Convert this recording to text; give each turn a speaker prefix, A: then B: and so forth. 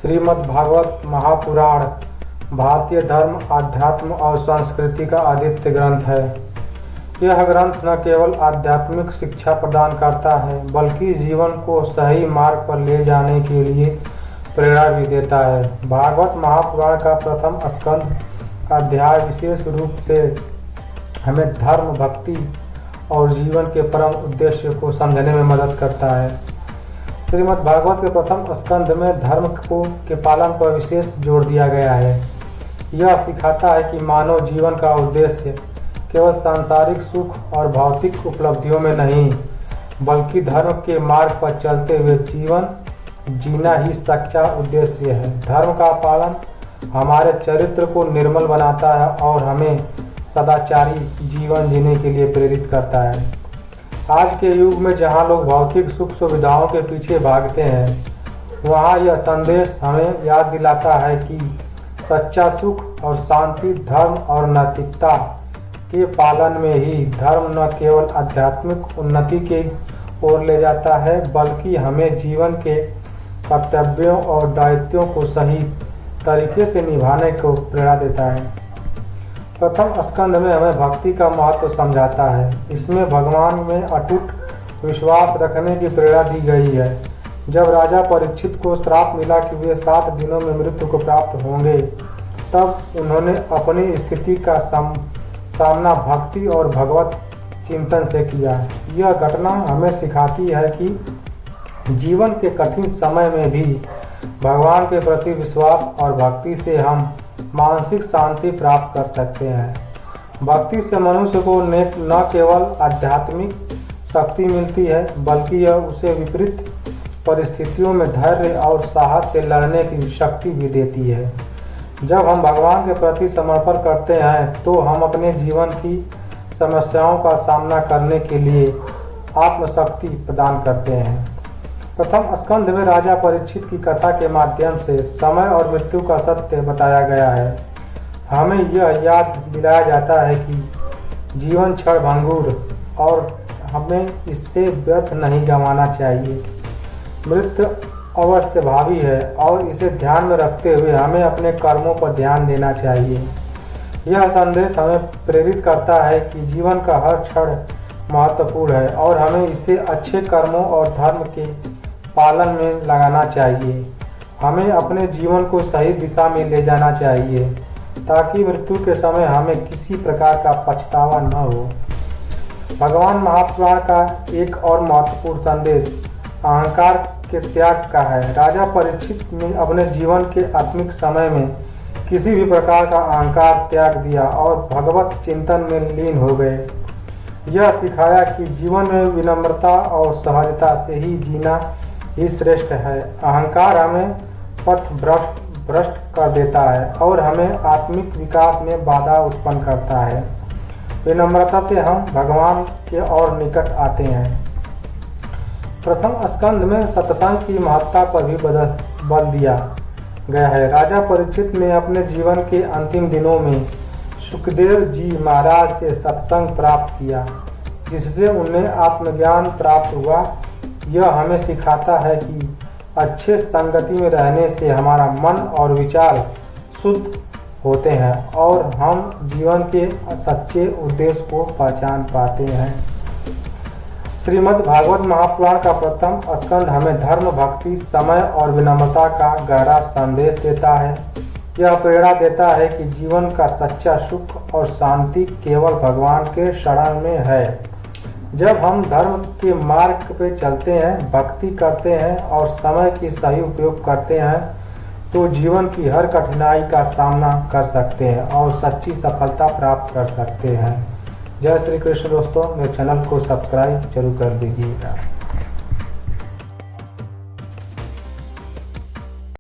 A: श्रीमद् भागवत महापुराण भारतीय धर्म, आध्यात्म और संस्कृति का आदित्य ग्रंथ है। यह ग्रंथ न केवल आध्यात्मिक शिक्षा प्रदान करता है बल्कि जीवन को सही मार्ग पर ले जाने के लिए प्रेरणा भी देता है। भागवत महापुराण का प्रथम स्कंद अध्याय विशेष रूप से हमें धर्म, भक्ति और जीवन के परम उद्देश्य को समझने में मदद करता है। श्रीमद् भागवत के प्रथम स्कंद में धर्म के पालन पर विशेष जोर दिया गया है। यह सिखाता है कि मानव जीवन का उद्देश्य केवल सांसारिक सुख और भौतिक उपलब्धियों में नहीं बल्कि धर्म के मार्ग पर चलते हुए जीवन जीना ही सच्चा उद्देश्य है। धर्म का पालन हमारे चरित्र को निर्मल बनाता है और हमें सदाचारी जीवन जीने के लिए प्रेरित करता है। आज के युग में जहां लोग भौतिक सुख सुविधाओं के पीछे भागते हैं, वहां यह संदेश हमें याद दिलाता है कि सच्चा सुख और शांति धर्म और नैतिकता के पालन में ही धर्म न केवल आध्यात्मिक उन्नति की ओर ले जाता है बल्कि हमें जीवन के कर्तव्यों और दायित्वों को सही तरीके से निभाने को प्रेरणा देता है। प्रथम स्कंद में हमें भक्ति का महत्व समझाता है। इसमें भगवान में अटूट विश्वास रखने की प्रेरणा दी गई है। जब राजा परीक्षित को श्राप मिला कि वे 7 दिनों में मृत्यु को प्राप्त होंगे, तब उन्होंने अपनी स्थिति का सामना भक्ति और भगवत चिंतन से किया। यह घटना हमें सिखाती है कि जीवन के कठिन समय में भी भगवान के प्रति विश्वास और भक्ति से हम मानसिक शांति प्राप्त कर सकते हैं। भक्ति से मनुष्य को न केवल आध्यात्मिक शक्ति मिलती है बल्कि यह उसे विपरीत परिस्थितियों में धैर्य और साहस से लड़ने की शक्ति भी देती है। जब हम भगवान के प्रति समर्पण करते हैं तो हम अपने जीवन की समस्याओं का सामना करने के लिए आत्मशक्ति प्रदान करते हैं। प्रथम स्कंद में राजा परीक्षित की कथा के माध्यम से समय और मृत्यु का सत्य बताया गया है। हमें यह याद दिलाया जाता है कि जीवन क्षणभंगुर और हमें इससे व्यर्थ नहीं गंवाना चाहिए। मृत्यु अवश्य भावी है और इसे ध्यान में रखते हुए हमें अपने कर्मों पर ध्यान देना चाहिए। यह संदेश हमें प्रेरित करता है कि जीवन का हर क्षण महत्वपूर्ण है और हमें इसे अच्छे कर्मों और धर्म के पालन में लगाना चाहिए। हमें अपने जीवन को सही दिशा में ले जाना चाहिए ताकि मृत्यु के समय हमें किसी प्रकार का पछतावा न हो। भगवान महापुराण का एक और महत्वपूर्ण संदेश अहंकार के त्याग का है। राजा परीक्षित ने अपने जीवन के आत्मिक समय में किसी भी प्रकार का अहंकार त्याग दिया और भगवत चिंतन में लीन हो गए। यह सिखाया कि जीवन में विनम्रता और सहजता से ही जीना ही श्रेष्ठ है। अहंकार हमें पथ भ्रष्ट कर देता है और हमें आत्मिक विकास में बाधा उत्पन्न करता है। विनम्रता से हम भगवान के और निकट आते हैं। प्रथम स्कंद में सत्संग की महत्ता पर भी बल दिया गया है। राजा परीक्षित ने अपने जीवन के अंतिम दिनों में सुखदेव जी महाराज से सत्संग प्राप्त किया जिससे उन्हें आत्मज्ञान प्राप्त हुआ। यह हमें सिखाता है कि अच्छे संगति में रहने से हमारा मन और विचार शुद्ध होते हैं और हम जीवन के सच्चे उद्देश्य को पहचान पाते हैं। श्रीमद् भागवत महापुराण का प्रथम स्कंद हमें धर्म, भक्ति, समय और विनम्रता का गहरा संदेश देता है। यह प्रेरणा देता है कि जीवन का सच्चा सुख और शांति केवल भगवान के शरण में है। जब हम धर्म के मार्ग पे चलते हैं, भक्ति करते हैं और समय की सही उपयोग करते हैं तो जीवन की हर कठिनाई का सामना कर सकते हैं और सच्ची सफलता प्राप्त कर सकते हैं। जय श्री कृष्ण दोस्तों, मेरे चैनल को सब्सक्राइब जरूर कर दीजिएगा।